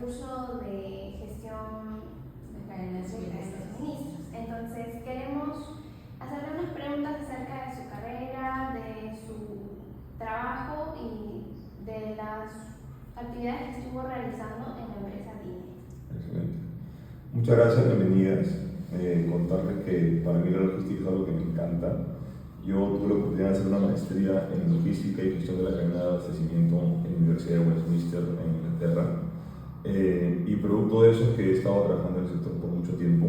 curso de gestión de cadenas de suministros. Entonces queremos hacerle unas preguntas acerca de su carrera, de su trabajo y de las actividades que estuvo realizando en la empresa DINE. Excelente. Muchas gracias, bienvenidas. Contarles que para mí la logística es algo que me encanta. Yo tuve la oportunidad de hacer una maestría en logística y gestión de la cadena de abastecimiento en la Universidad de Westminster en Inglaterra. Y producto de eso es que he estado trabajando en el sector por mucho tiempo.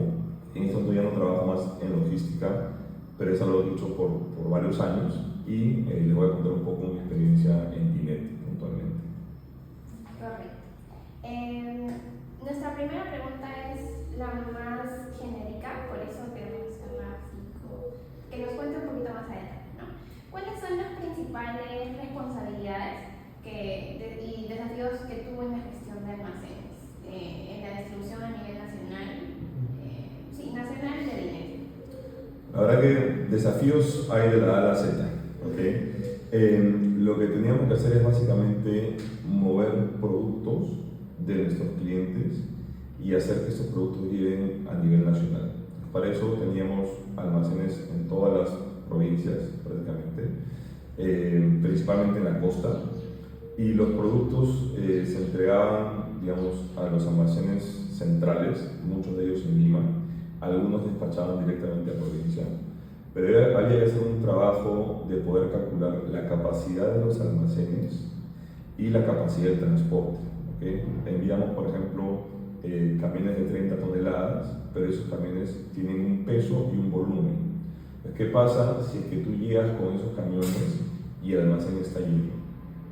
En este momento ya no trabajo más en logística, pero eso lo he hecho por varios años y les voy a contar un poco mi experiencia en DINET puntualmente. Correcto. Nuestra primera pregunta es la más genérica, por eso queremos hacerla así, que nos cuente un poquito más adelante, ¿no? ¿Cuáles son las principales responsabilidades y desafíos que tuvo en la gestión de almacenes, en la distribución a nivel nacional, nacional y de dinero? La verdad que desafíos hay de la A a la Z, ¿ok? Lo que teníamos que hacer es básicamente mover productos de nuestros clientes y hacer que estos productos lleguen a nivel nacional. Para eso teníamos almacenes en todas las provincias prácticamente, principalmente en la costa, y los productos se entregaban, digamos, a los almacenes centrales, muchos de ellos en Lima, algunos despachaban directamente a provincia, pero había que hacer un trabajo de poder calcular la capacidad de los almacenes y la capacidad del transporte. ¿Okay? Enviamos, por ejemplo, camiones de 30 toneladas, pero esos camiones tienen un peso y un volumen. ¿Qué pasa si es que tú llegas con esos camiones y el almacén está lleno?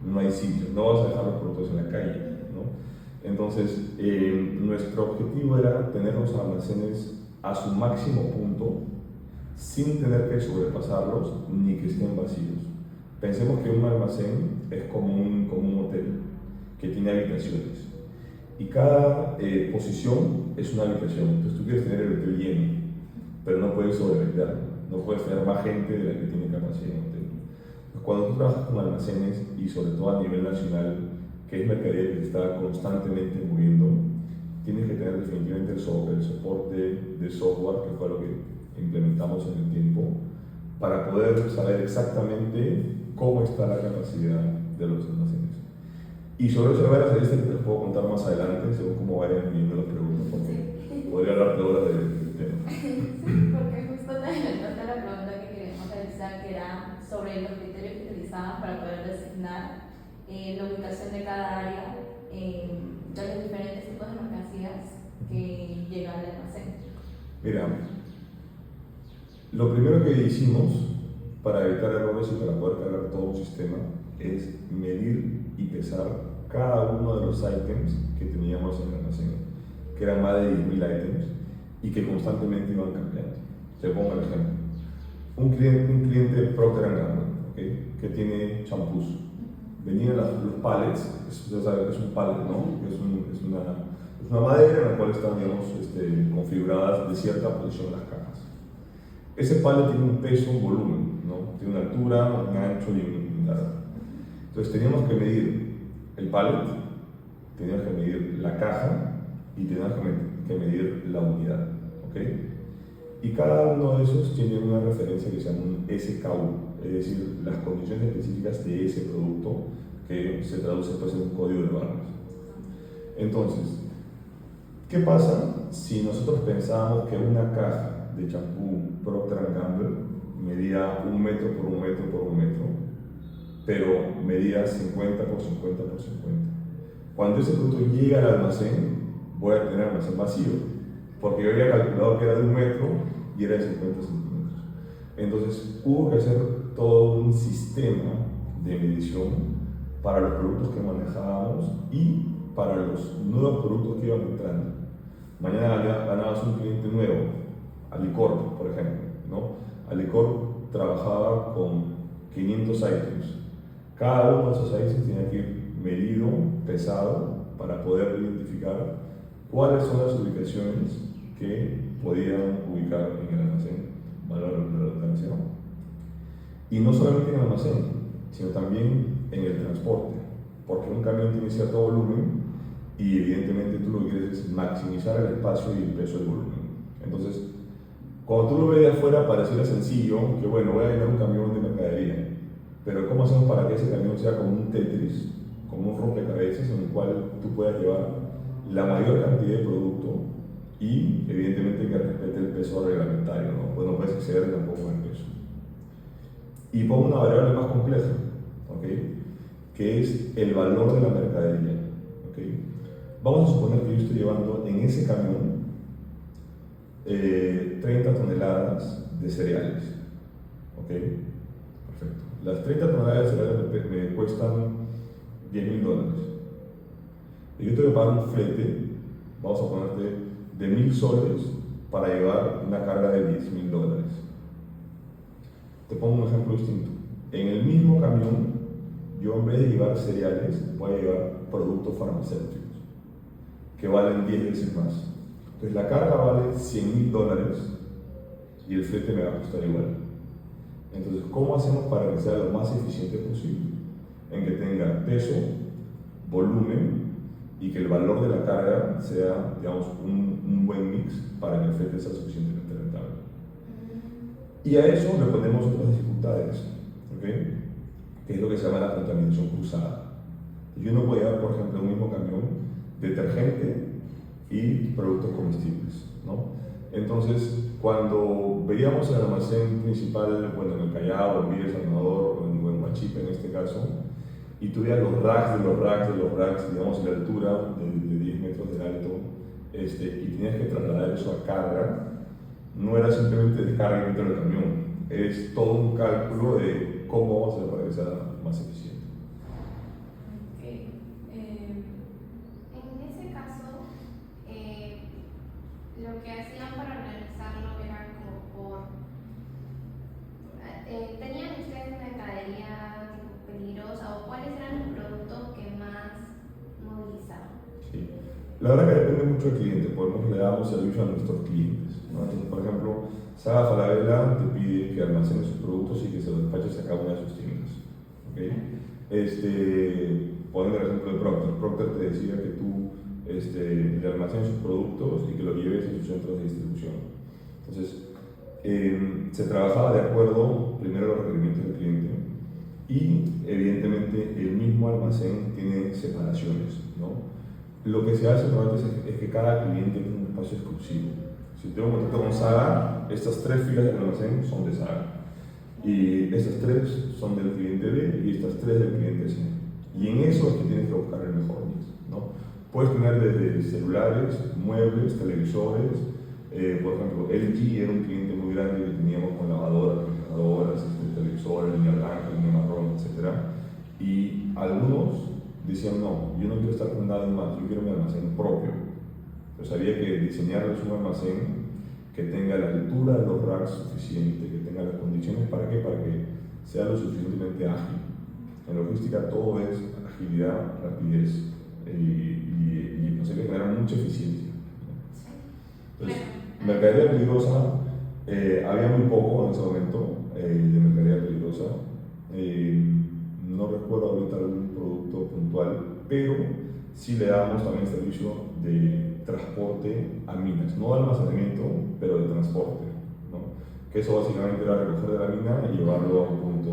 No hay sitio, no vas a dejar los productos en la calle, ¿no? Entonces, nuestro objetivo era tener los almacenes a su máximo punto sin tener que sobrepasarlos ni que estén vacíos. Pensemos que un almacén es como un hotel que tiene habitaciones y cada posición es una habitación. Entonces tú quieres tener el hotel lleno, pero no puedes sobrevenderlo, no puedes tener más gente de la que tiene capacidad en el hotel. Entonces, cuando tú trabajas con almacenes y sobre todo a nivel nacional, que es mercadería que se está constantemente moviendo, tienes que tener definitivamente el soporte de software, que fue lo que implementamos en el tiempo, para poder saber exactamente cómo está la capacidad de los almacenes. Y sobre eso, varias estadísticas que les puedo contar más adelante, según cómo vayan viendo las preguntas, porque podría hablar de horas del tema. Sí, porque justo te adelantaste la pregunta que queríamos realizar, que era sobre los criterios que utilizaban para poder designar la ubicación de cada área de los diferentes tipos de mercancías que llegan al almacén. Mira, lo primero que hicimos para evitar errores y para poder cargar todo un sistema es medir y pesar cada uno de los ítems que teníamos en el almacén, que eran más de 10.000 ítems y que constantemente iban cambiando. Te pongo el ejemplo. Un cliente Procter & Gamble, ¿okay? Que tiene champús. Venían los pallets, es un pallet, ¿no? Es una madera en la cual están, digamos, configuradas de cierta posición las cajas. Ese pallet tiene un peso, un volumen, ¿no? Tiene una altura, un ancho y un largo. Entonces teníamos que medir el pallet, teníamos que medir la caja y teníamos que medir la unidad, ¿ok? Y cada uno de esos tiene una referencia que se llama un SKU, es decir, las condiciones específicas de ese producto, que se traduce pues en un código de barras. Entonces, ¿qué pasa si nosotros pensábamos que una caja de champú Procter & Gamble medía 1 metro por 1 metro por 1 metro, pero medía 50 por 50 por 50? Cuando ese producto llega al almacén, voy a tener el almacén vacío, porque yo había calculado que era de 1 metro y era de 50 centímetros. Entonces hubo que hacer todo un sistema de medición para los productos que manejábamos y para los nuevos productos que iban entrando. Mañana ganabas un cliente nuevo, Alicorp, por ejemplo, ¿no? Alicorp trabajaba con 500 ítems. Cada uno de esos ítems tenía que ir medido, pesado, para poder identificar cuáles son las ubicaciones que podían ubicar en el almacén, valga la redundancia. Y no solamente en el almacén, sino también en el transporte, porque un camión tiene cierto volumen y evidentemente tú lo que quieres es maximizar el espacio y el peso del volumen. Entonces, cuando tú lo ves de afuera pareciera sencillo, que bueno, voy a llenar un camión de mercadería, pero ¿cómo hacemos para que ese camión sea como un Tetris, como un rompecabezas en el cual tú puedas llevar la mayor cantidad de producto y evidentemente que respete el peso reglamentario, ¿no? Pues no puedes exceder tampoco en el peso. Y pongo una variable más compleja, ¿ok? Que es el valor de la mercadería, ¿ok? Vamos a suponer que yo estoy llevando en ese camión 30 toneladas de cereales, ¿ok? Perfecto. Las 30 toneladas de cereales me cuestan $10.000. Y yo tengo que pagar un flete, vamos a ponerte, de 1.000 soles para llevar una carga de $10.000. Te pongo un ejemplo distinto. En el mismo camión, yo en vez de llevar cereales, voy a llevar productos farmacéuticos, que valen 10 veces más. Entonces la carga vale $100.000 y el flete me va a costar igual. Entonces, ¿cómo hacemos para que sea lo más eficiente posible? En que tenga peso, volumen y que el valor de la carga sea, digamos, un buen mix para que el flete sea suficientemente rentable. Y a eso le ponemos otras dificultades, ¿ok? Que es lo que se llama la contaminación cruzada. Yo no puedo llevar, por ejemplo, en un mismo camión detergente y productos comestibles, ¿no? Entonces, cuando veíamos el almacén principal, bueno, en el Callao, en Villa El Salvador, o en Huachipa en este caso, y tuviera los racks de los racks de los racks, digamos, en la altura de 10 metros de alto, y tenías que trasladar eso a carga, no era simplemente descarga dentro del camión, es todo un cálculo de cómo vamos a hacer para que sea más eficiente. En ese caso, lo que hacían para organizarlo era como por... ¿tenían ustedes mercadería tipo peligrosa o cuáles eran los productos que más movilizaban? Sí. La verdad que depende mucho del cliente, podemos le damos servicio a nuestros clientes, ¿no? Entonces, por ejemplo, Saga Falabella te pide que almacene sus productos y que se los despaches a cada una de sus tiendas, ¿okay? Poniendo el ejemplo de Procter. Procter te decía que tú le almacenes sus productos y que los lleves a sus centros de distribución. Entonces, se trabajaba de acuerdo primero a los requerimientos del cliente y evidentemente el mismo almacén tiene separaciones, ¿no? Lo que se hace normalmente es que cada cliente tiene un espacio exclusivo. Si tengo un contrato con Saga, estas 3 filas del almacén son de Saga. Y estas 3 son del cliente B y estas 3 del cliente C. Y en eso es que tienes que buscar el mejor mix, ¿no? Puedes tener desde celulares, muebles, televisores. Por ejemplo, LG era un cliente muy grande que teníamos con lavadoras, refrigeradoras, televisores, línea blanca, línea marrón, etc. Y algunos decían, no, yo no quiero estar con nadie más, yo quiero mi almacén propio. Entonces había que diseñarles un almacén que tenga la altura de los racks suficiente, que tenga las condiciones, ¿para qué? Para que sea lo suficientemente ágil. En logística todo es agilidad, rapidez y pues hay que generar mucha eficiencia. Entonces, mercadería peligrosa, había muy poco en ese momento de mercadería peligrosa. No recuerdo ahorita algún producto puntual, pero sí le damos también servicio de transporte a minas, no de almacenamiento, pero de transporte, ¿no? Que eso básicamente era recoger de la mina y llevarlo a un punto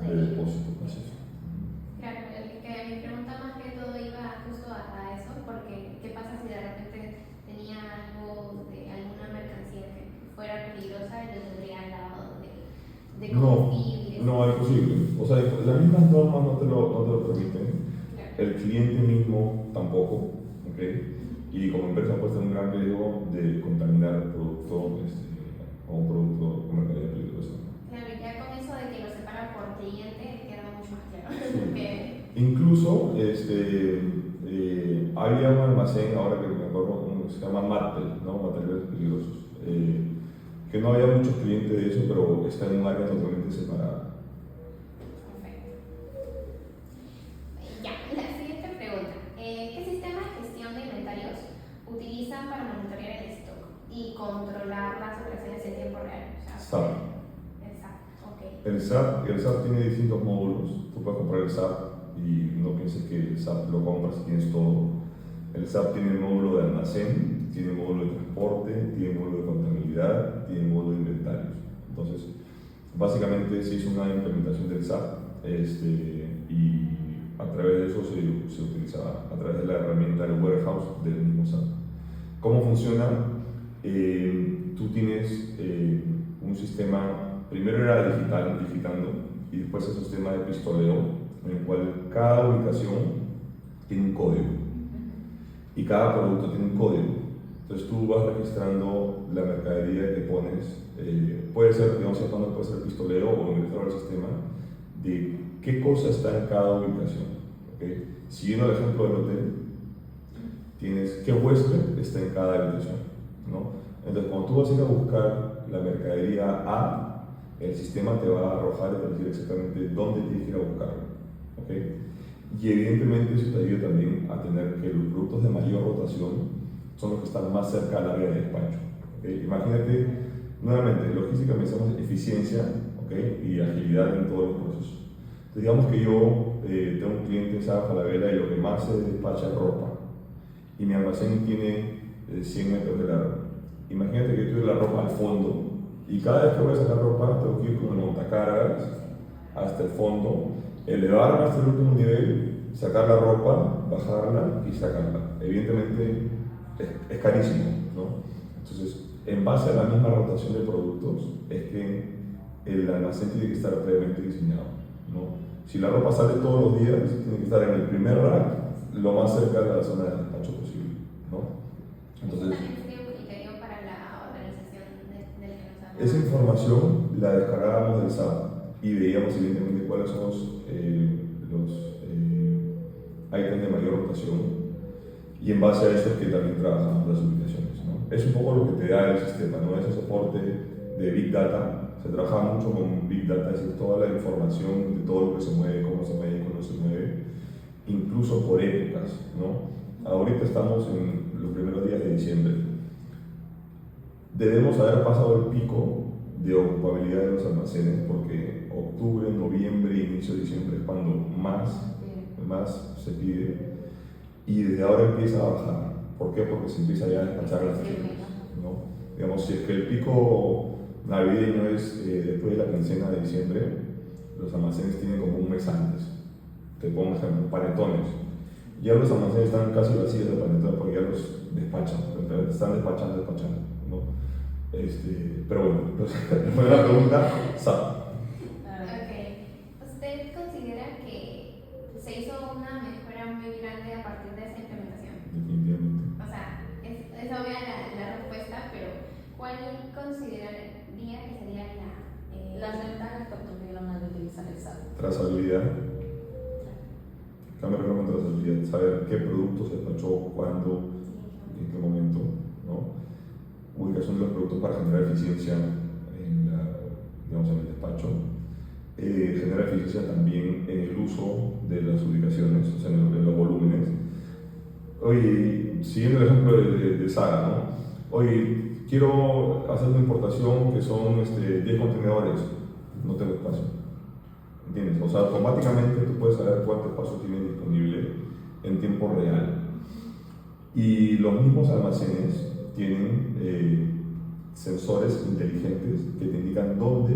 de depósito. Así es. Claro, que mi pregunta más que todo iba justo a eso, porque ¿qué pasa si de repente tenía algo de alguna mercancía que fuera peligrosa y lo tendría al lado de combustibles? No, es posible. O sea, las mismas normas no te lo permiten. Claro. El cliente mismo tampoco, ¿ok? Y como empresa puede tener un gran riesgo de contaminar el producto o un producto con mercadería peligrosa. Claro, y ya con eso de que lo separan por cliente queda mucho más claro. Sí. Incluso había un almacén, ahora que me acuerdo, se llama Mattel, ¿no? Materiales peligrosos. Que no había muchos clientes de eso, pero está en un área totalmente separada. Perfecto. Ya, la siguiente pregunta. ¿Qué sistema de gestión de inventarios utilizan para monitorear el stock y controlar las operaciones en tiempo real? O sea, SAP. El SAP, ok. El SAP tiene distintos módulos. Tú puedes comprar el SAP y no pienses que el SAP lo compras y tienes todo. El SAP tiene módulo de almacén, tiene módulo de transporte, tiene módulo de contabilidad, tiene módulo de inventarios. Entonces, básicamente se hizo una implementación del SAP y a través de eso se utilizaba, a través de la herramienta del warehouse del mismo SAP. ¿Cómo funciona? Tú tienes un sistema, primero era digitando, y después el sistema de pistoleo, en el cual cada ubicación tiene un código y cada producto tiene un código. Entonces tú vas registrando la mercadería que pones, puede ser, digamos, puede ser pistoleo o ingresar al sistema de qué cosa está en cada ubicación. ¿Okay? Siguiendo el ejemplo del hotel, tienes qué huésped está en cada habitación, ¿no? Entonces cuando tú vas a ir a buscar la mercadería A, el sistema te va a arrojar y te va a decir exactamente dónde tienes que ir a buscarlo. ¿Okay? Y evidentemente eso te ayuda también a tener que los productos de mayor rotación son los que están más cerca al área de despacho. ¿Okay? Imagínate, nuevamente, logística pensamos eficiencia, ¿okay? Y agilidad en todos los procesos. Entonces, digamos que yo tengo un cliente en Saba Falabella y lo que más se despacha es ropa y mi almacén tiene 100 metros de largo. Imagínate que yo tuve la ropa al fondo y cada vez que voy a sacar ropa tengo que ir con el montacargas hasta el fondo, elevarme hasta el último nivel, sacar la ropa, bajarla y sacarla. Evidentemente es carísimo, ¿no? Entonces, en base a la misma rotación de productos, es que el almacén tiene que estar previamente diseñado, ¿no? Si la ropa sale todos los días, tiene que estar en el primer rack, lo más cerca de la zona de despacho posible, ¿no? Entonces, ¿También sería un criterio para la organización del que nos hablamos? esa información la descargábamos del SAP y veíamos evidentemente cuáles son los ítems de mayor rotación y en base a eso es que también trabajamos las ubicaciones, ¿no? Es un poco lo que te da el sistema, ¿no? Ese soporte de Big Data. Se trabaja mucho con Big Data, es decir, toda la información de todo lo que se mueve, cómo se mueve, cuándo se mueve, incluso por épocas, ¿no? Ahorita estamos en los primeros días de diciembre. Debemos haber pasado el pico de ocupabilidad de los almacenes porque octubre, noviembre e inicio de diciembre es cuando más se pide y desde ahora empieza a bajar. ¿Por qué? Porque se empieza ya a despachar las tiendas, ¿no? Digamos, si es que el pico navideño es después de la quincena de diciembre, los almacenes tienen como un mes antes. Te pongo un ejemplo, panetones. Ya los almacenes están casi vacíos de panetones porque ya los despachan, están despachando, ¿no? Pero bueno, después de la pregunta, SAP. Ok. ¿Usted considera que se hizo una mejora muy grande a partir de esa implementación? Definitivamente. O sea, es obvia la respuesta, pero ¿cuál consideraría que sería Las ventajas que obtuvieron al utilizar el SAP. Trazabilidad. Cambio con trazabilidad. Saber qué producto se despachó, cuándo, en qué momento, ¿no? Ubicación de los productos para generar eficiencia en el despacho. Genera eficiencia también en el uso de las ubicaciones, o sea, en los volúmenes. Oye, siguiendo el ejemplo de Saga, ¿no? Oye, quiero hacer una importación que son 10 contenedores, no tengo espacio. ¿Entiendes? O sea, automáticamente tú puedes saber cuánto espacio tienes disponible en tiempo real. Y los mismos almacenes tienen sensores inteligentes que te indican dónde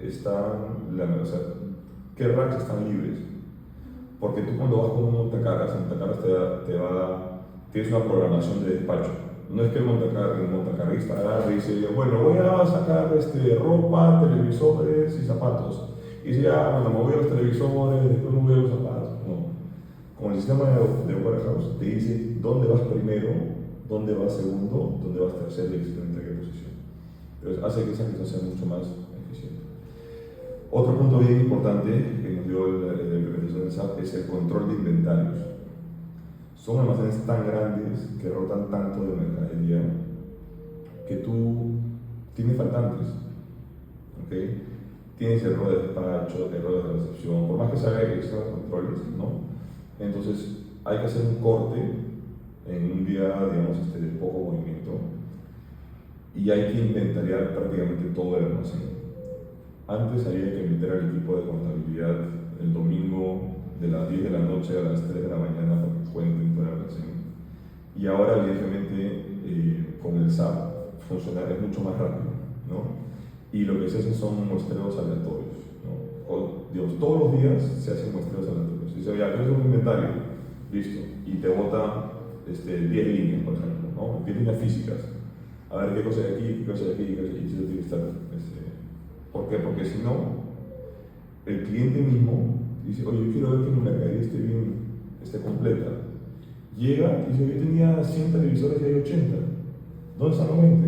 están, o sea, qué racks están libres. Porque tú cuando vas con un montacargas, tienes una programación de despacho. No es que el montacarguista agarre y dice, bueno, voy a sacar ropa, televisores y zapatos. Y dice, bueno, me voy a los televisores, después me voy a los zapatos. No. Con el sistema de warehouse te dice dónde vas primero, dónde vas segundo, dónde vas tercero y en qué posición. Entonces hace que esa gestión sea mucho más eficiente. Otro punto bien importante que nos dio la implementación del SAP es el control de inventarios. Son almacenes tan grandes que rotan tanto de mercadería que tú tienes faltantes, ¿okay? Tienes error de despacho, error de recepción, por más que se haga que existan controles, ¿no? Entonces hay que hacer un corte en un día, digamos, de poco movimiento y hay que inventariar prácticamente todo el almacén. Antes había que meter al equipo de contabilidad el domingo de las 10 de la noche a las 3 de la mañana para que cuenten por el almacén. y ahora evidentemente con el SAP funcionar es mucho más rápido, ¿no? Y lo que se hace son muestreos aleatorios, ¿no? Digamos, todos los días se hacen muestreos aleatorios. Dice, oye, ¿qué es un inventario? Listo. Y te bota 10 líneas, por ejemplo, ¿no? 10 líneas físicas. A ver qué cosa hay aquí, qué cosa hay aquí, qué cosa hay aquí, y eso tiene que estar. ¿Por qué? Porque si no, el cliente mismo dice, oye, yo quiero ver que mi mercadería esté bien, esté completa. Llega y dice, yo tenía 100 televisores y hay 80. ¿Dónde están los 20?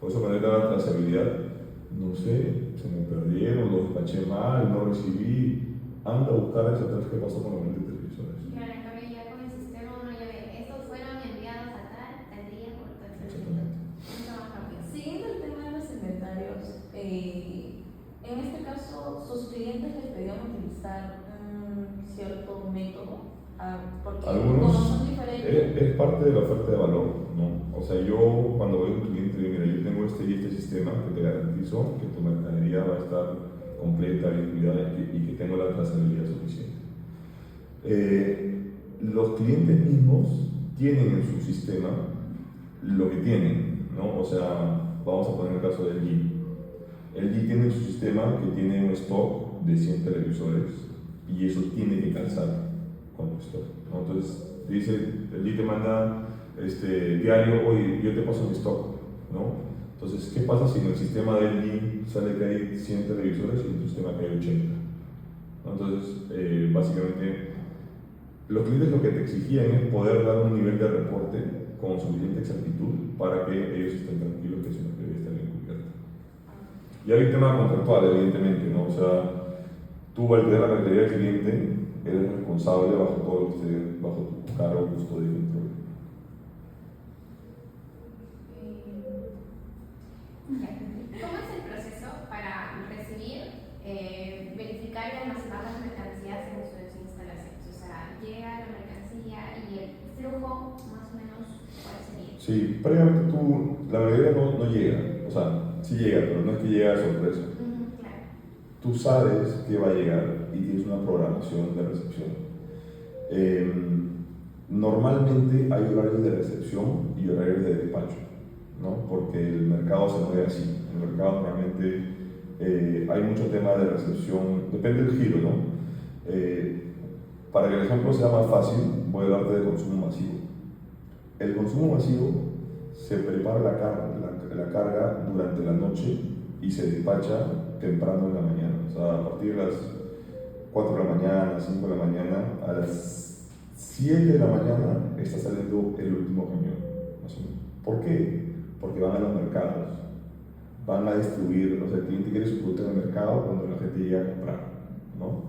Por eso cuando hay la trazabilidad, no sé, se me perdieron, los despaché mal, no recibí. Anda a buscar ese atrás que pasó con los 20 televisores. Claro, en cambio ya con el sistema uno ya ve, estos fueron enviados a tal día por tal Exactamente. mucho más rápido. Siguiendo el tema de los inventarios, en este caso, sus clientes les pedían utilizar un cierto método, porque Algunos, como son diferentes. es parte de la oferta de valor, ¿no? O sea, yo cuando voy a un cliente digo, mira, yo tengo este y este sistema que te garantizo que tu mercadería va a estar completa, bien cuidada y que tengo la trazabilidad suficiente. Los clientes mismos tienen en su sistema lo que tienen, ¿no? O sea, vamos a poner el caso del LG. El LG tiene en su sistema que tiene un stock de 100 televisores y eso tiene que calzar con tu stock, ¿no? Entonces, dice, el LG te manda diario, oye, yo te paso mi stock, ¿no? Entonces, ¿qué pasa si en el sistema del LG sale que hay 100 televisores y en tu sistema que hay 80? ¿No? Entonces, básicamente, los clientes lo que te exigían es poder dar un nivel de reporte con suficiente exactitud para que ellos estén tranquilos que su mercadería está bien cubierta. Y hay un tema contractual, evidentemente, ¿no? O sea, tú al tener la mercadería del cliente, eres responsable bajo todo lo que esté bajo tu cargo, custodia y control. ¿Cómo es el proceso para recibir, verificar y almacenar las mercancías en sus instalaciones? O sea, llega la mercancía y el flujo, más o menos, ¿cuál sería? Sí, previamente la mercadería no llega, o sea, sí llega, pero no es que llega de sorpresa. Claro. Tú sabes que va a llegar y tienes una programación de recepción. Normalmente hay horarios de recepción y horarios de despacho, ¿no? Porque el mercado se mueve así. El mercado realmente hay mucho tema de recepción, depende del giro, ¿no? Para que el ejemplo sea más fácil, voy a hablarte de consumo masivo. El consumo masivo se prepara la carga durante la noche y se despacha temprano en la mañana. O sea, a partir de las 4 de la mañana, 5 de la mañana, a las 7 de la mañana está saliendo el último camión, más o menos. ¿Por qué? Porque van a los mercados, van a distribuir, o sea, el cliente quiere su producto en el mercado cuando la gente llega a comprar, ¿no?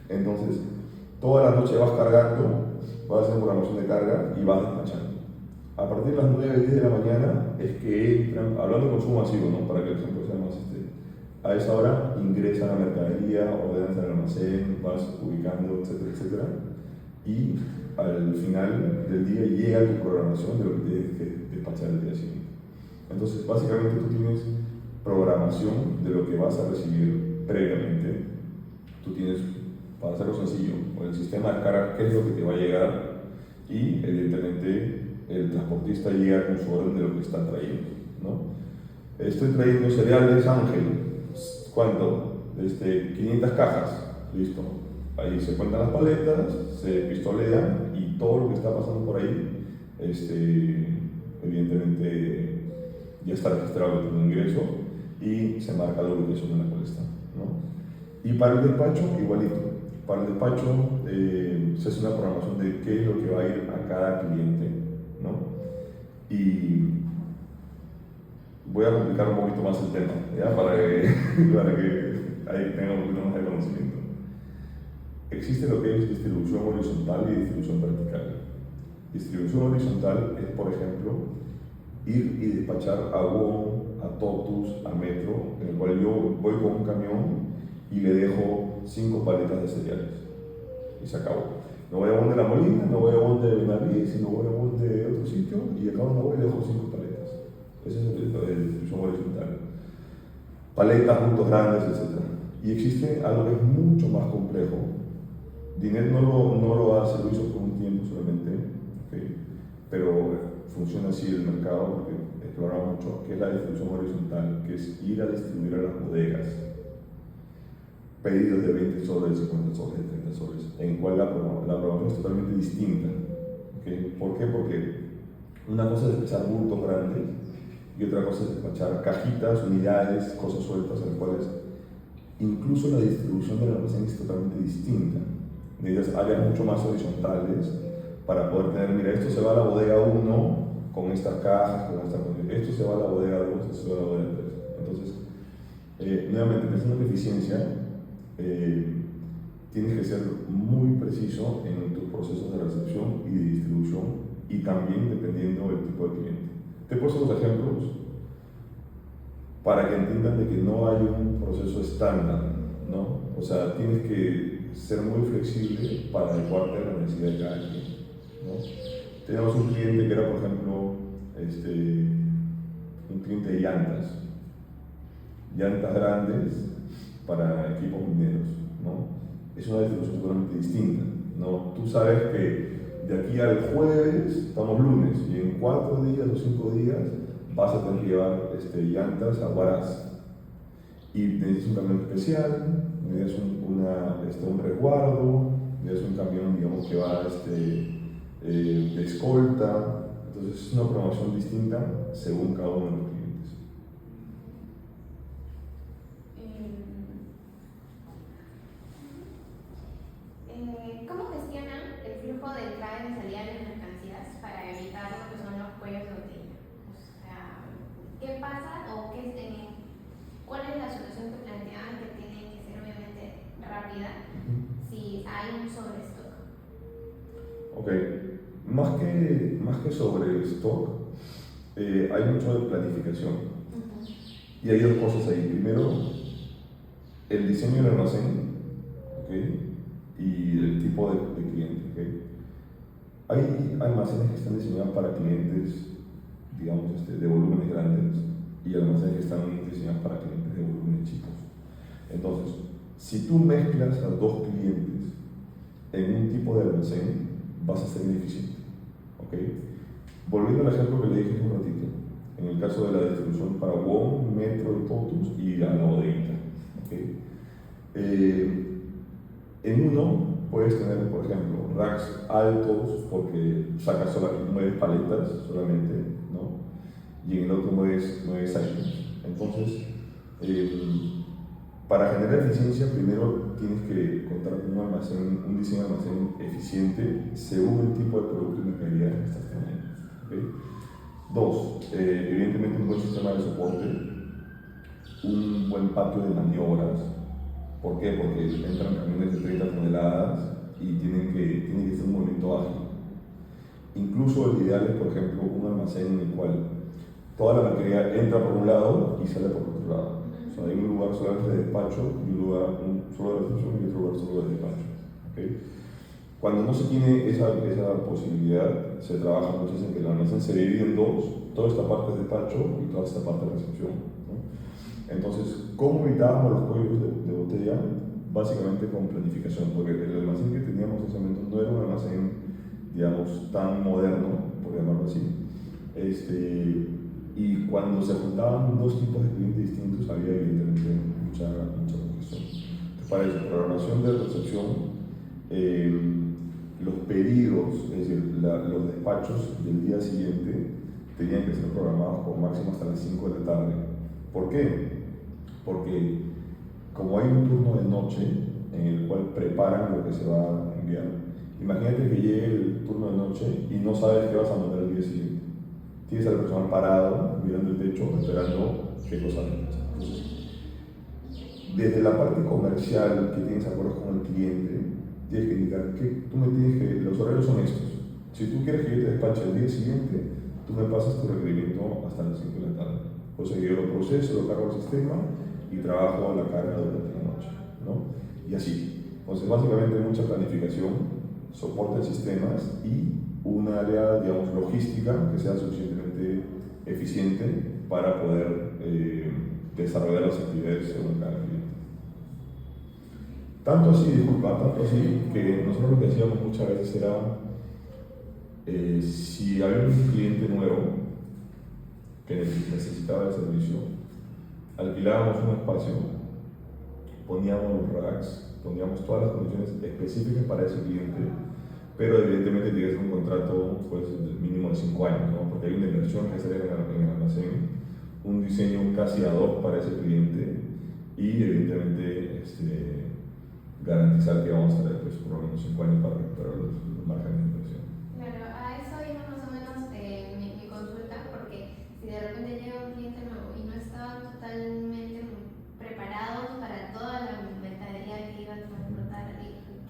Entonces, toda la noche vas cargando, vas a hacer programación de carga y vas despachando. A partir de las 9, 10 de la mañana es que entran, hablando de consumo masivo, ¿no? Para que el ejemplo sea más a esa hora ingresan a la mercadería, ordenan el almacén, vas ubicando, etcétera, etcétera. Y al final del día llega tu programación de lo que tienes que despachar el día siguiente. Entonces, básicamente tú tienes programación de lo que vas a recibir previamente. Tú tienes, para hacerlo sencillo, el sistema de carga, qué es lo que te va a llegar y evidentemente el transportista llega con su orden de lo que está trayendo, ¿no? Estoy trayendo cereales Ángel. ¿Cuánto? 500 cajas, listo. Ahí se cuentan las paletas, se pistolean y todo lo que está pasando por ahí, evidentemente ya está registrado como ingreso y se marca la ubicación en la cual está, ¿no? Y para el despacho, igualito. Para el despacho se hace una programación de qué es lo que va a ir a cada cliente, ¿no? Y voy a complicar un poquito más el tema, ¿ya? Para que ahí tenga un poquito más de conocimiento. Existe lo que es distribución horizontal y distribución vertical. Distribución horizontal es, por ejemplo, ir y despachar a Wong, a Totus, a Metro, en el cual yo voy con un camión y le dejo 5 paletas de cereales. Y se acabó. No voy a Wong de La Molina, no voy a Wong de Benavides, sino voy a Wong de otro sitio y acá donde voy le dejo 5 paletas. Ese es el de distribución horizontal. Paletas, puntos grandes, etc. Y existe algo que es mucho más complejo. Dinet no lo hace, lo hizo por un tiempo solamente, ¿ok? ¿ok? Pero funciona así el mercado porque exploramos mucho, que es la distribución horizontal, que es ir a distribuir a las bodegas pedidos de 20 soles, de 50 soles, de 30 soles, en el cual la programación es totalmente distinta. ¿Okay? ¿Por qué? Porque una cosa es despachar bultos grandes y otra cosa es despachar cajitas, unidades, cosas sueltas, en las cuales incluso la distribución del almacén es totalmente distinta. Necesitas áreas mucho más horizontales para poder tener, mira, esto se va a la bodega 1 con estas cajas, con esta condición, esto se va a la bodega 2, esto se va a la bodega 3. Entonces, nuevamente, pensando en eficiencia, tienes que ser muy preciso en tus procesos de recepción y de distribución y también dependiendo del tipo de cliente. Te he puesto los ejemplos para que entiendan de que no hay un proceso estándar, ¿no? O sea, tienes que ser muy flexible para adecuarte a la necesidad de cada cliente, ¿no? Tenemos un cliente que era, por ejemplo, un cliente de llantas grandes para equipos mineros, ¿no? Es una distribución totalmente distinta, ¿no? Tú sabes que de aquí al jueves, estamos lunes, y en 4 días o 5 días vas a tener que llevar llantas a Huaraz. Y necesitas un camión especial, necesitas un resguardo, necesitas un camión, digamos, que va de escolta. Entonces es una programación distinta según cada uno de los clientes. ¿Cómo gestionan el flujo de entrada y de salida de las mercancías para evitar lo que son los cuellos de botella? O sea, ¿qué pasa o cuál es la solución que planteaban que tiene que ser obviamente rápida si hay un sobrestock? Ok, más que sobre stock, hay mucho de planificación. Y hay dos cosas ahí. Primero, el diseño del almacén, ¿okay? Y el tipo de cliente. ¿Okay? Hay almacenes que están diseñados para clientes, digamos, de volúmenes grandes y almacenes que están diseñados para clientes de volúmenes chicos. Entonces, si tú mezclas a dos clientes en un tipo de almacén, vas a ser ineficiente. ¿Okay? Volviendo al ejemplo que le dije hace un ratito, en el caso de la distribución para WOM, Metro y Totus y a la bodeguita. ¿Okay? En uno puedes tener, por ejemplo, racks altos porque sacas solamente 9 paletas solamente, ¿no? Y en el otro mueves items. Entonces, para generar eficiencia, primero tienes que contar con un diseño de almacén eficiente según el tipo de producto y mercadería que estás teniendo. ¿Okay? 2, evidentemente un buen sistema de soporte, un buen patio de maniobras. ¿Por qué? Porque entran camiones de 30 toneladas y tiene que ser un movimiento ágil. Incluso el ideal es, por ejemplo, un almacén en el cual toda la mercadería entra por un lado y sale por otro lado. O sea, hay un lugar solamente de despacho y un lugar solo de recepción y otro lugar solo de despacho. ¿Okay? Cuando no se tiene esa posibilidad, se trabaja muchas veces en que el almacén se divide en dos, toda esta parte es despacho y toda esta parte es recepción, ¿no? Entonces, ¿cómo evitábamos los cuellos de botella? Básicamente con planificación, porque el almacén que teníamos en ese momento no era un almacén, digamos, tan moderno, por llamarlo así. Y cuando se juntaban dos tipos de clientes distintos, había evidentemente mucha congestión. Para eso, programación de recepción, los pedidos, es decir, los despachos del día siguiente tenían que ser programados como máximo hasta las 5 de la tarde. ¿Por qué? Porque como hay un turno de noche en el cual preparan lo que se va a enviar, imagínate que llegue el turno de noche y no sabes qué vas a mandar el día siguiente. Tienes al personal parado, mirando el techo, esperando qué cosa necesitas. Entonces, desde la parte comercial que tienes acuerdos con el cliente, tienes que indicar que los horarios son estos. Si tú quieres que yo te despache el día siguiente, tú me pasas tu requerimiento hasta las 5 de la tarde. O sea, yo lo proceso, lo cargo al sistema y trabajo la carga durante la noche, ¿no? Y así. Entonces, básicamente mucha planificación, soporte de sistemas y un área, digamos, logística que sea suficientemente eficiente para poder desarrollar las actividades según cada cliente. Tanto así que nosotros lo que hacíamos muchas veces era Si había un cliente nuevo que necesitaba el servicio, alquilábamos un espacio, poníamos los racks, poníamos todas las condiciones específicas para ese cliente, pero evidentemente tiene que ser un contrato pues, mínimo de 5 años, ¿no? Porque hay una inversión que hacer en el almacén, un diseño casi ad hoc para ese cliente y evidentemente garantizar que vamos a tener pues, por lo menos 5 años para recuperar los márgenes de inversión. Claro, a eso iba más o menos mi consulta, porque si de repente llega un cliente nuevo y no estaban totalmente preparados para toda la mercadería que iban a transportar,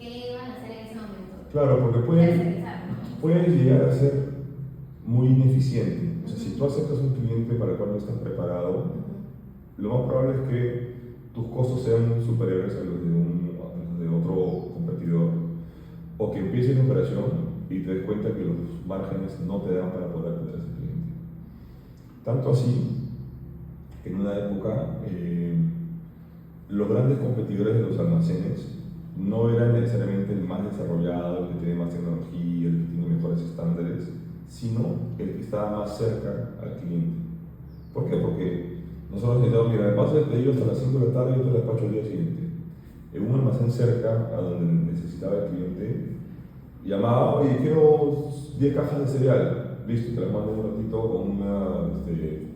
¿qué iban a hacer en ese momento? Claro, porque puede llegar a ser muy ineficiente. O sea, si tú aceptas un cliente para el cual no estás preparado, lo más probable es que tus costos sean superiores a los de otro competidor, o que empieces la operación y te des cuenta que los márgenes no te dan para poder atender a ese cliente. Tanto así, que en una época los grandes competidores de los almacenes no eran necesariamente el más desarrollado, el que tiene más tecnología, el que tiene mejores estándares, sino el que estaba más cerca al cliente. ¿Por qué? Porque nosotros necesitamos, mira, me paso el pedido hasta las 5 de la tarde y yo te lo despacho el día siguiente. En un almacén cerca a donde necesitaba el cliente, llamaba, oye, quiero 10 cajas de cereal. Listo, te las mando un ratito con una,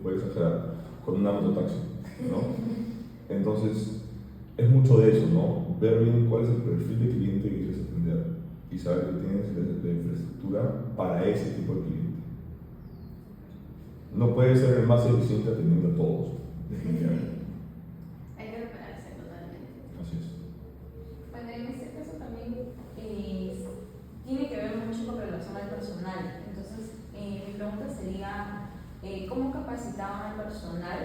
voy a exagerar, con una mototaxi, ¿no? Entonces, es mucho de eso, ¿no? Ver bien cuál es el perfil de cliente que quieres atender y saber que tienes la infraestructura para ese tipo de cliente. No puedes ser el más eficiente atendiendo a todos, definitivamente. Hay que prepararse totalmente. Así es. Bueno, en este caso también tiene que ver mucho con relación al personal. Entonces, mi pregunta sería, ¿cómo capacitaban al personal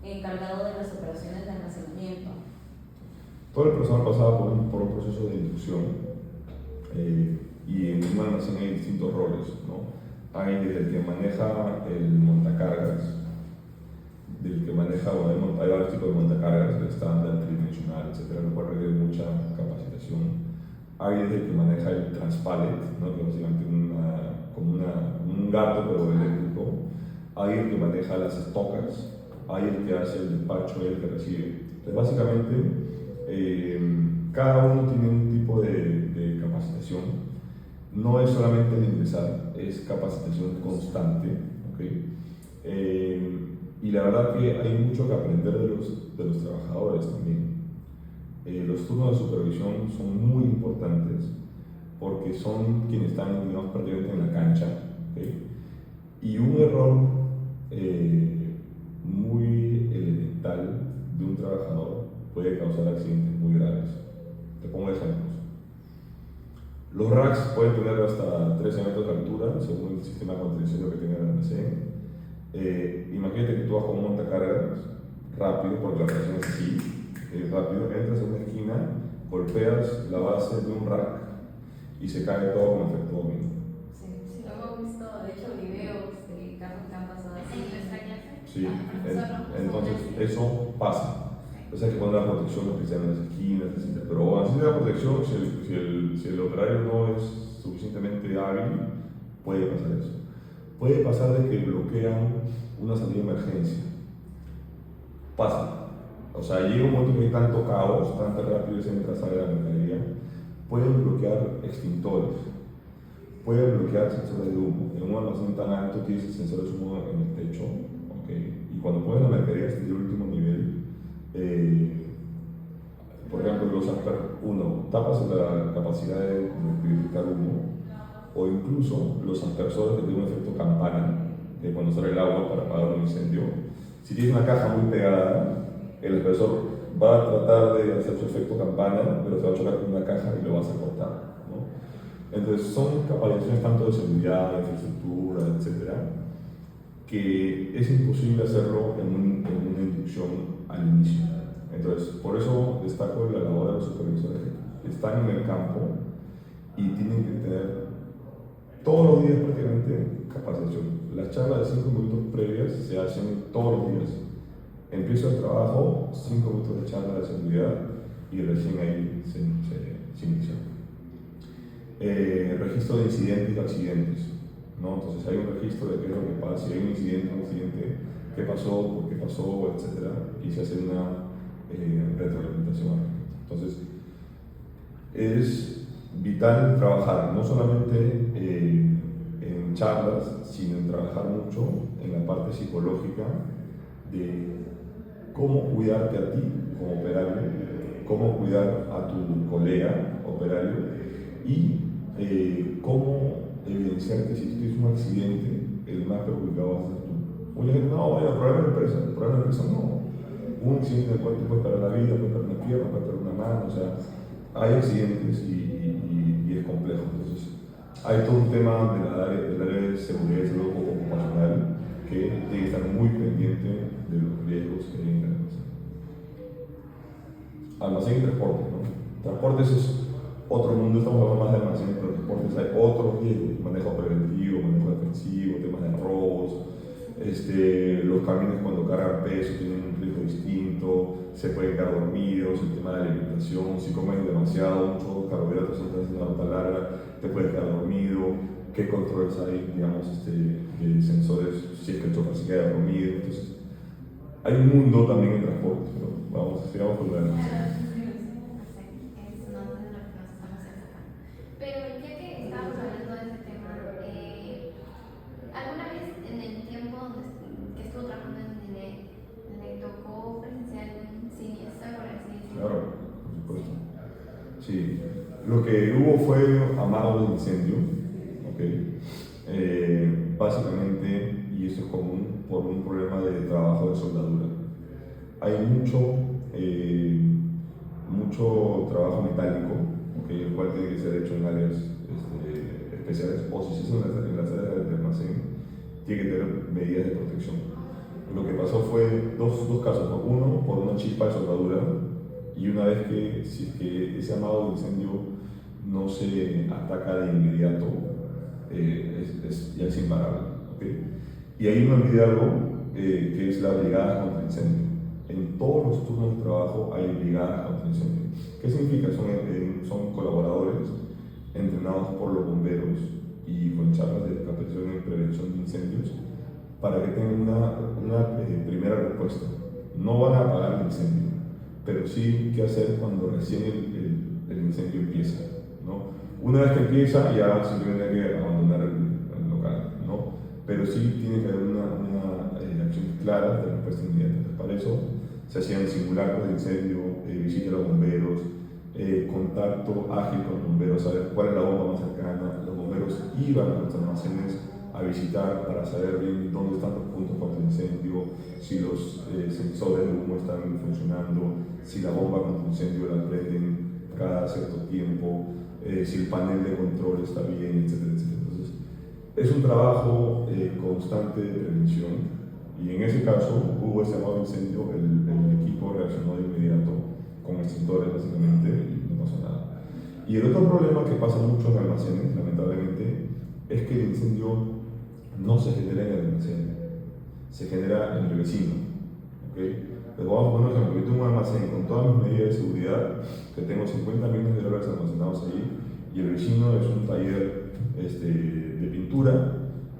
encargado de las operaciones de almacenamiento? Todo el personal pasaba por un proceso de inducción y en un almacén hay distintos roles, ¿no? Hay desde el que maneja el montacargas, del que maneja, bueno, hay varios tipos de montacargas, el estándar, tridimensional, etcétera, lo cual requiere mucha capacitación. Hay desde el que maneja el transpallet, ¿no? Que básicamente como un gato pero eléctrico. Hay el que maneja las estocas, hay el que hace el despacho y el que recibe. Entonces, básicamente, cada uno tiene un tipo de capacitación. No es solamente el ingresar, es capacitación constante. ¿Okay? Y la verdad que hay mucho que aprender de los trabajadores también. Los turnos de supervisión son muy importantes porque son quienes están, digamos, prácticamente en la cancha. ¿Okay? Y un error muy elemental de un trabajador puede causar accidentes muy graves. Te pongo ejemplos. Los racks pueden tener hasta 13 metros de altura, según el sistema de contención que tenga el almacén. Imagínate que tú vas con un montacargas rápido, porque la operación es así, rápido, entras a una esquina, golpeas la base de un rack y se cae todo con efecto dominó. Sí, lo hemos visto, de hecho, videos de casos que han pasado así. ¿En nuestra clase? Sí, entonces eso pasa. Entonces hay que poner la protección especial en las esquinas, etc. Pero así de la protección, si el operario no es suficientemente hábil, puede pasar eso. Puede pasar de que bloquean una salida de emergencia. Pasa. O sea, llega un momento que hay tanto caos, tanta rapidez en la sala de la mercadería, pueden bloquear extintores, pueden bloquear sensores de humo. En un almacén tan alto tienes sensores de humo en el techo, ¿okay? Y cuando pones la mercadería hasta el último nivel, por ejemplo, tapas la capacidad de purificar humo, o incluso los aspersores que tienen un efecto campana, que cuando sale el agua para apagar un incendio, si tienes una caja muy pegada, el aspersor va a tratar de hacer su efecto campana, pero se va a chocar con una caja y lo vas a cortar, ¿no? Entonces son capacitaciones tanto de seguridad, de infraestructura, etcétera, que es imposible hacerlo en una inducción al inicio. Entonces, por eso destaco la labor de los supervisores que están en el campo y tienen que tener todos los días prácticamente capacitación. Las charlas de 5 minutos previas se hacen todos los días. Empiezo el trabajo, 5 minutos de charla de seguridad y recién ahí se inicia. registro de incidentes y accidentes, ¿no? Entonces hay un registro de qué es lo que pasa, si hay un incidente, qué pasó, por qué pasó, etcétera, y se hace una retroalimentación al respecto. Entonces, es vital trabajar no solamente en charlas, sino en trabajar mucho en la parte psicológica de cómo cuidarte a ti como operario, cómo cuidar a tu colega operario y cómo evidenciar que si tú tienes un accidente, el más perjudicado vas a ser tú. Mucha gente, no, vaya, el problema de la empresa, el problema de la empresa no. Un accidente en el cual te puedes perder la vida, puedes perder una pierna, puedes perder una mano, o sea, hay accidentes y es complejo. Entonces, hay todo un tema del área de seguridad y salud ocupacional que tiene que estar muy pendiente de los riesgos que hay en el almacén. Almacén y transporte, ¿no? Transportes es otro mundo, estamos hablando más de almacén, pero transportes hay otros riesgos, manejo preventivo, manejo defensivo, temas de robos, los camiones cuando cargan peso tienen un riesgo distinto, se pueden quedar dormidos, el tema de la alimentación, si comes demasiado, muchos carbohidratos en una ruta larga, te puedes quedar dormido, qué controles hay, digamos, de sensores, si es que el chofer se queda dormido. Entonces, hay un mundo también en transporte, pero sigamos con la Pero ya que estábamos hablando de ese tema, ¿alguna vez en el tiempo que estuvo trabajando en DINE le tocó presenciar un siniestro, por así decirlo? Claro, por supuesto. Sí, lo que hubo fue amago de incendio, ¿ok? Básicamente, y esto es común, por un problema de trabajo de soldadura. Hay mucho trabajo metálico, ¿okay? El cual tiene que ser hecho en áreas especiales, o si se hace en las áreas de almacén, tiene que tener medidas de protección. Lo que pasó fue dos casos, ¿no? Uno, por una chispa de soldadura, y una vez que, si es que ese amago de incendio no se ataca de inmediato, ya es imparable, ¿okay? Y ahí me olvidé algo, que es la brigada contra incendio. En todos los turnos de trabajo hay brigadas contra incendio. ¿Qué significa? Son colaboradores entrenados por los bomberos y con charlas de capacitación en prevención de incendios para que tengan una primera respuesta. No van a apagar el incendio, pero sí qué hacer cuando recién el incendio empieza, ¿no? Una vez que empieza, ya simplemente hay que abandonar el local, ¿no? Pero sí tiene que haber una acción clara de respuesta inmediata. Entonces, para eso se hacían simulacros de incendio, visita a los bomberos, contacto ágil con los bomberos, saber cuál es la bomba más cercana. Los bomberos iban a los almacenes a visitar para saber bien dónde están los puntos contra el incendio, si los sensores de humo están funcionando, si la bomba contra incendio la prenden cada cierto tiempo, si el panel de control está bien, etcétera, etcétera. Entonces, es un trabajo constante de prevención, y en ese caso hubo ese llamado incendio, el equipo reaccionó de inmediato con extintores básicamente y no pasó nada. Y el otro problema que pasa mucho en almacenes, lamentablemente, es que el incendio no se genera en el almacén, se genera en el vecino, ¿okay? Les vamos a poner un ejemplo. Yo tengo un almacén con todas mis medidas de seguridad, que tengo 50 millones de dólares almacenados ahí, y el vecino es un taller de pintura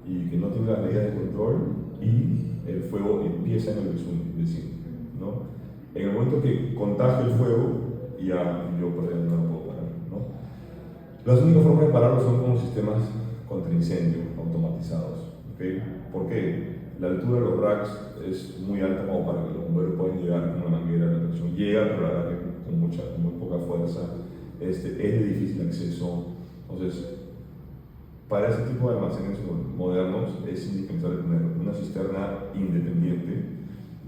y que no tiene las medidas de control, y el fuego empieza en el vecino, ¿no? En el momento que contagia el fuego, ya yo por ejemplo no lo puedo parar, ¿no? Las únicas formas de pararlo son con sistemas contra incendio automatizados, ¿okay? ¿Por qué? La altura de los racks es muy alta como para que los bomberos puedan llegar con una manguera, la presión llega, pero la verdad que con muy poca fuerza, es de difícil acceso. Entonces, para ese tipo de almacenes modernos es indispensable tener una cisterna independiente.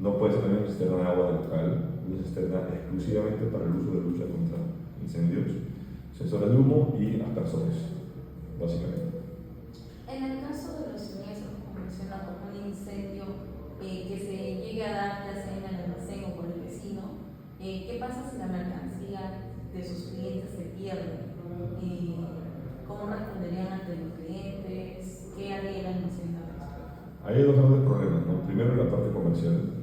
No puede ser también una cisterna de agua local, una cisterna exclusivamente para el uso de lucha contra incendios, sensores de humo y aspersores, básicamente. En el caso de los siniestros, como menciona, como un incendio que se llegue a dar ya sea en el almacén o por el vecino, ¿qué pasa si la mercancía de sus clientes se pierde? ¿Cómo responderían ante los clientes? ¿Qué haría el almacén? Hay dos grandes problemas, ¿no? Primero la parte comercial,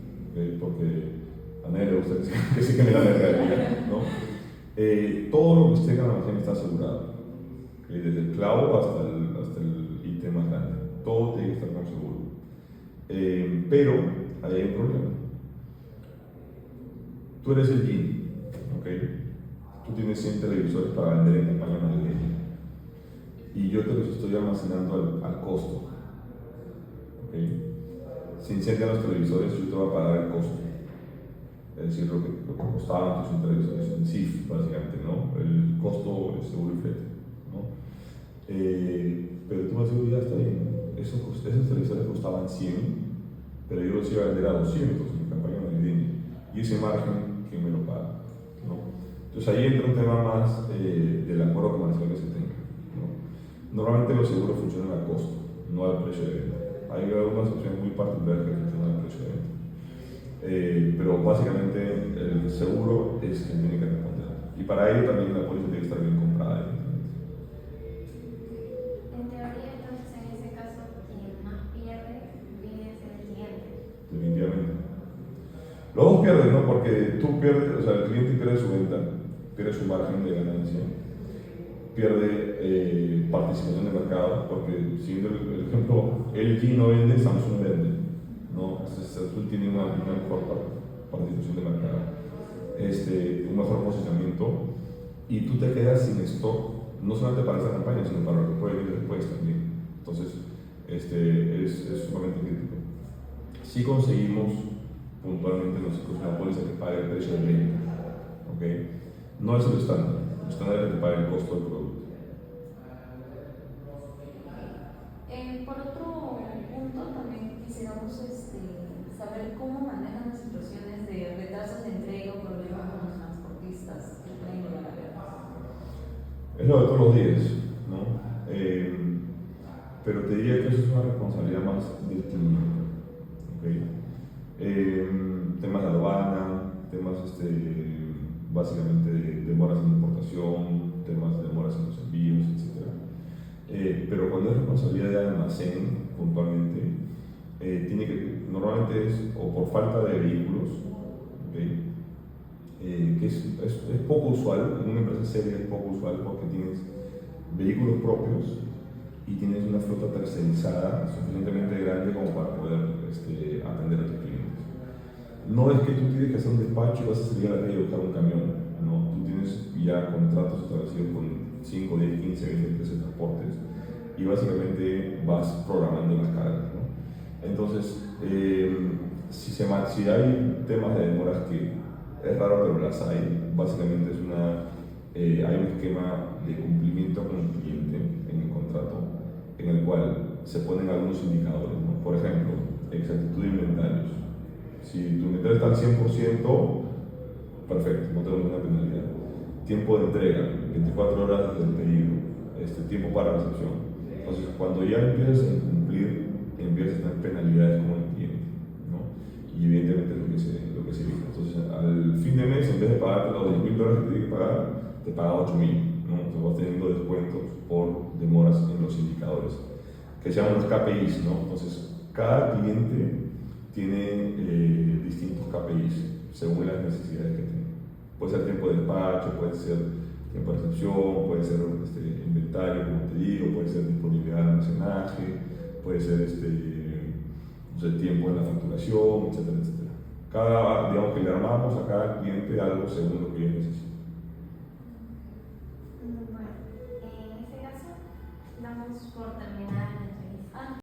porque a nadie le gusta que se genere la mercadería, ¿no? Todo lo que esté en el almacén está asegurado. Desde el clavo hasta el ítem más grande. Todo tiene que estar con seguro. Pero ahí hay un problema. Tú eres el GIN, ¿ok? Tú tienes 100 televisores para vender en campaña navideña. Y yo te los estoy almacenando al costo. ¿Ok? Si incendian los televisores, yo te voy a pagar el costo. Es decir, lo que costaban tus televisores en CIF, básicamente, ¿no? El costo es seguro y flete, ¿no? Pero tú me has dicho, ya está bien, esos televisores costaban 100, pero yo los iba a vender a 200 en campaña navideña. Y ese margen, ¿quién me lo paga? ¿No? Entonces ahí entra un tema más del acuerdo comercial que se tenga, ¿no? Normalmente los seguros funcionan a costo, no al precio de venta. Hay algunas opciones muy particulares que funcionan al precio de venta. Pero básicamente el seguro es quien tiene que responder. Y para ello también la póliza tiene que estar bien comprada, evidentemente. En teoría, entonces, en ese caso, quien más pierde viene a ser el cliente. Definitivamente. Los dos pierden, ¿no? Porque tú pierdes, o sea, el cliente pierde su venta, pierde su margen de ganancia, pierde participación de mercado, porque siguiendo el ejemplo, LG no vende, Samsung vende, ¿no? Entonces Samsung tiene una mejor participación de mercado, un mejor posicionamiento, y tú te quedas sin stock, no solamente para esta campaña, sino para lo que puede venir después también. Entonces, es sumamente crítico. Si conseguimos puntualmente nosotros una póliza que pague el precio de venta, ¿ok? No es el estándar es que pague el costo del producto. Por otro punto, también quisiéramos saber cómo manejan las situaciones de retrasos de entrega o problemas con los transportistas que pueden llegar a ver. Es lo de todos los días, ¿no? Pero te diría que eso es una responsabilidad más del cliente, ¿ok? Temas de aduana, temas básicamente de demoras en importación, temas de demoras en los envíos, etc. Pero cuando es responsabilidad de almacén, puntualmente, normalmente es o por falta de vehículos, ¿okay? Que es poco usual, en una empresa seria es poco usual porque tienes vehículos propios y tienes una flota tercerizada suficientemente grande como para poder atender a tus clientes. No es que tú tienes que hacer un despacho y vas a salir a la calle a buscar un camión, no, tú tienes ya contratos establecidos con 5, 10, 15, 20 empresas de transportes y básicamente vas programando las cargas, ¿no? Entonces, si hay temas de demoras que es raro pero las hay, básicamente hay un esquema de cumplimiento con el cliente en el contrato en el cual se ponen algunos indicadores, ¿no? Por ejemplo, exactitud de inventarios. Si tu inventario está al 100%, perfecto, no tengo ninguna penalidad. Tiempo de entrega, 24 horas desde el pedido, tiempo para recepción. Entonces, cuando ya empiezas a incumplir, empiezas a tener penalidades como el cliente, ¿no? Y evidentemente lo que se evita. Entonces, al fin de mes, en vez de pagarte los $10,000 que tienes que pagar, te paga $8,000, ¿no? Entonces vas teniendo descuentos por demoras en los indicadores, que se llaman los KPIs, ¿no? Entonces, cada cliente tiene distintos KPIs según las necesidades que tiene. Puede ser tiempo de despacho, puede ser tiempo de recepción, puede ser inventario, como te digo, puede ser disponibilidad de almacenaje, puede ser tiempo en la facturación, etcétera, etcétera. Digamos que le armamos a cada cliente algo según lo que ellos necesita. Bueno, en este caso, damos por terminada